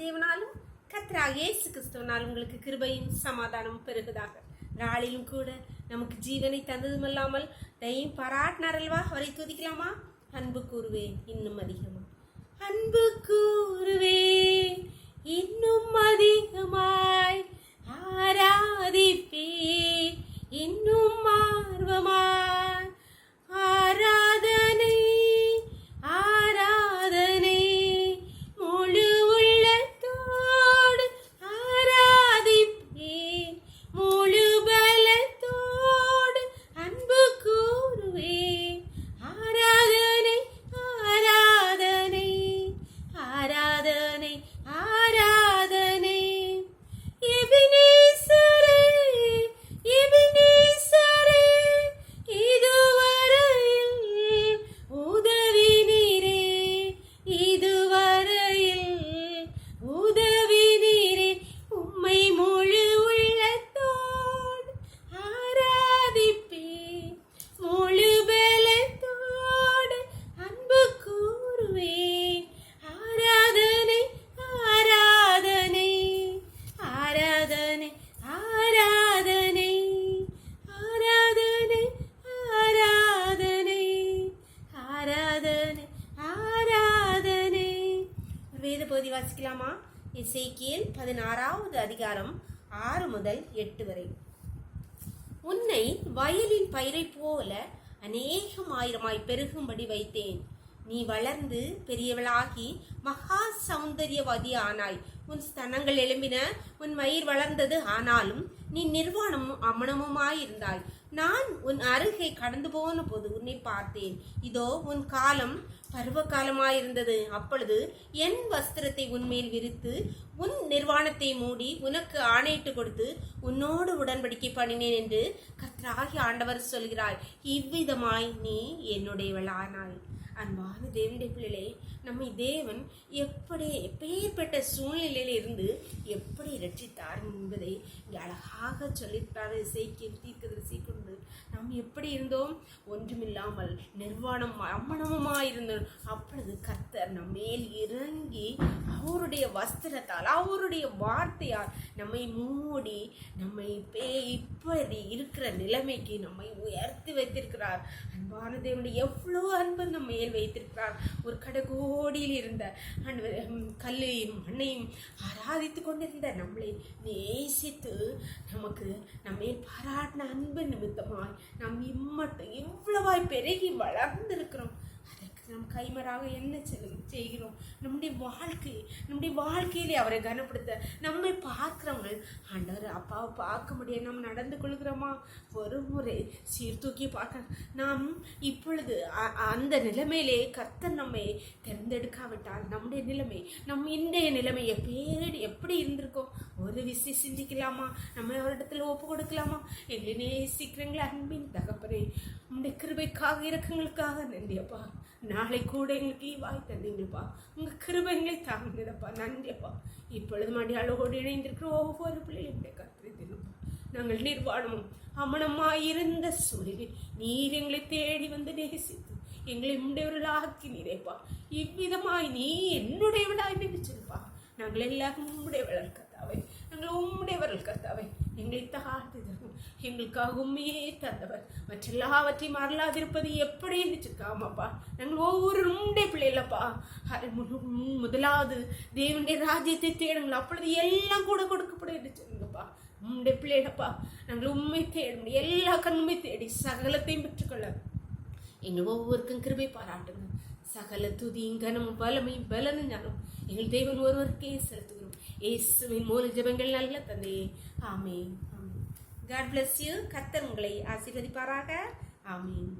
தேவனாலும் கர்த்தராகிய இயேசு கிறிஸ்துவினால் உங்களுக்கு கிருபையும் சமாதானம் பெருகுதாக. நாளிலும் கூட நமக்கு ஜீவனை தந்ததுமல்லாமல் தயையும் பாராட்டினாரல்வா, அவரை துதிக்கலாமா? அன்பு கூறுவேன் இன்னும் அதிகமா, அன்பு கூறுவேன் இன்னும் அதிகமாய், ஆராதிப்பேன் இன்னும் ஆர்வமாய். ஆராதனை ஆராதனை முழு உள்ளத்தோடு ஆராதிப்பேன், முழு பலத்தோடு அன்பு கூறுவேன். ஆராதனை ஆராதனை ஆராதனை ஆராதனை. எபினேசரே எபினேசரே, இதுவரையில் உதவி நீரே, இதுவரையில் உதவி நீரே. உம்மை முழு உள்ளத்தோடு ஆராதிப்பேன், முழு பலத்தோடு அன்பு கூறுவேன். ஆராதனை ஆராதனை ஆராதனை ஆராதனை ஆராதனை ஆராதனை ஆராதனை ஆராதனை. வேத பகுதி வாசிக்கலாமா? எசேக்கியேல் 16வது அதிகாரம் 6 முதல் 8 வரை. உன்னை வயலின் பயிரை போல அநேகமாயிரமாய் பெருகும்படி வைத்தேன். நீ வளர்ந்து பெரியவளாகி மகா சௌந்தரியவதி ஆனாய். உன் ஸ்தனங்கள் எழும்பின, உன் மயிர் வளர்ந்தது. ஆனாலும் நீ நிர்வாணமும் அமனமுமாயிருந்தாய். நான் உன் அருகே கடந்து போன போது உன்னை பார்த்தேன். இதோ உன் காலம் பருவ காலமாயிருந்தது. அப்பொழுது என் வஸ்திரத்தை உன்மேல் விரித்து உன் நிர்வாணத்தை மூடி உனக்கு ஆணையிட்டு கொடுத்து உன்னோடு உடன்படிக்கை பண்ணினேன் என்று கர்த்தராகிய ஆண்டவர் சொல்கிறாய். இவ்விதமாய் நீ என்னுடையவளானாய். அன்பான தேவனுடைய பிள்ளைகளே, நம்மை தேவன் எப்படி எப்பேற்பட்ட சூழ்நிலையில இருந்து எப்படி ரட்சித்தார் என்பதை இங்கே அழகாக சொல்லியிருக்கிறார் எசேக்கியேல் தீர்க்கதரிசி கொண்டு. நாம் எப்படி இருந்தோம்? ஒன்றுமில்லாமல் நிர்வாணம் அம்மனமுமாயிருந்தோம். அப்பொழுது கர்த்தர் நம்ம மேல் இறங்கி அவருடைய வஸ்திரத்தால் அவருடைய வார்த்தையால் நம்மை மூடி நம்மை இப்படி இருக்கிற நிலைமைக்கு நம்மை உயர்த்தி வைத்திருக்கிறார். அன்பான தேவனுடைய எவ்வளோ அன்பு நம்ம மேல் வைத்திருக்கிறார். ஒரு கடகோடியில் இருந்த கல்லையும் மண்ணையும் ஆராதித்து கொண்டிருந்த நம்மளை நேசித்து நமக்கு நம்மை பாராட்டின அன்பு நிமித்தமாய் நாம் இம்மட்டும் இவ்வளவாய் பெருகி வளர்ந்திருக்கிறோம். நம் கைமறாக என்ன செய்கிறோம்? நம்முடைய வாழ்க்கையிலே அவரை கனப்படுத்த நம்மை பார்க்கிறவங்க ஆண்டவர் அப்பாவை பார்க்க முடியாது நாம் நடந்து கொள்கிறோமா? ஒரு முறை சீர்தூக்கி பார்க்க நாம் இப்பொழுது அந்த நிலைமையிலே கர்த்தர் நம்மை தேர்ந்தெடுக்காவிட்டால் நம்முடைய நிலைமை இன்றைய நிலைமை எப்படி இருந்திருக்கோம்? ஒரு விஷயம் சிந்திக்கலாமா? நம்ம அவரிடத்துல ஒப்பு கொடுக்கலாமா? எங்களை நேசிக்கிறீங்களா அன்பின் தகப்பனே, உங்களுடைய கிருபைக்காக இரக்கங்களுக்காக நன்றியப்பா. நாளை கூட எங்களுக்கு வாய் தந்தீங்கப்பா. உங்கள் கிருபை எங்களை தாங்கினதப்பா, நன்றியப்பா. இப்பொழுது மடியாளோடு இணைந்திருக்கிற ஒவ்வொரு பிள்ளைகளுடைய கத்திரிப்பா. நாங்கள் நிர்வாணமும் அமனமாயிருந்த சூழலில் நீர் எங்களை தேடி வந்து நேசித்து எங்களை உடையவர்களாக்கி நீரேப்பா. இவ்விதமாய் நீ என்னுடையவளாய் நினைச்சிருப்பா. நாங்கள் எல்லாரும் உம்முடையவர்கள் கர்த்தாவே, நாங்கள் உம்முடையவர்கள் கர்த்தாவே. எங்களை தாழ்த்து தரும், எங்களுக்காக உண்மையே தந்தவர். மற்றெல்லாவற்றையும் மறலாதிருப்பது எப்படி இருந்துச்சுக்காமப்பா. நாங்கள் ஒவ்வொரு உம்முடைய பிள்ளைகளப்பா. முதலாவது தேவனுடைய ராஜ்யத்தை தேடுங்கள், அப்பொழுது எல்லாம் கூட கொடுக்கப்பட இருந்துச்சுங்கப்பா. உம்முடைய பிள்ளைகளப்பா, நாங்கள் உண்மை தேடும் எல்லா கண்ணுமே தேடி சகலத்தையும் பெற்றுக்கொள்ள எங்கள் ஒவ்வொருக்கும் கிருபை பாராட்டுங்க. சகல துதியும் கனமும் பலமையும் பலனும் ஞானம் எங்கள் தேவன் ஒருவருக்கே செலுத்துகிறோம். இயேசுவின் மூல ஜெபங்கள் நல்ல தந்தையே, ஆமென். God bless you. கர்த்தர் உங்களை ஆசீர்வதிப்பாராக. ஆமென்.